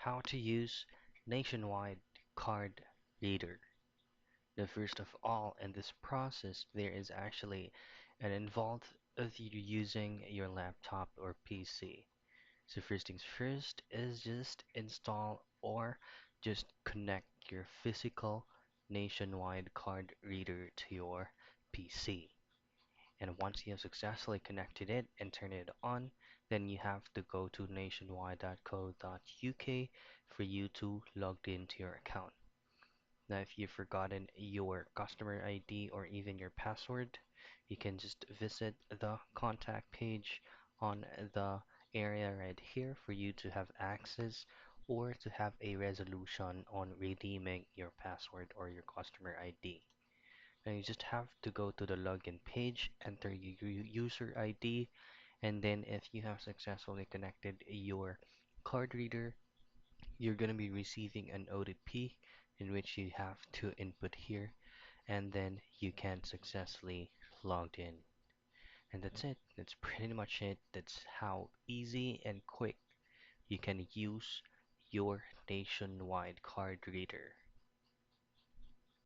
How to use Nationwide Card Reader. The first of all, in this process, there is actually an involved of you using your laptop or PC. So first things first is just install or just connect your physical Nationwide card reader to your PC. And once you have successfully connected it and turned it on, then you have to go to nationwide.co.uk for you to log into your account. Now, if you've forgotten your customer ID or even your password, you can just visit the contact page on the area right here for you to have access or to have a resolution on redeeming your password or your customer ID. Now you just have to go to the login page, enter your user ID, and then if you have successfully connected your card reader, you're going to be receiving an OTP in which you have to input here, and then you can successfully log in. And that's it. That's pretty much it. That's how easy and quick you can use your Nationwide card reader.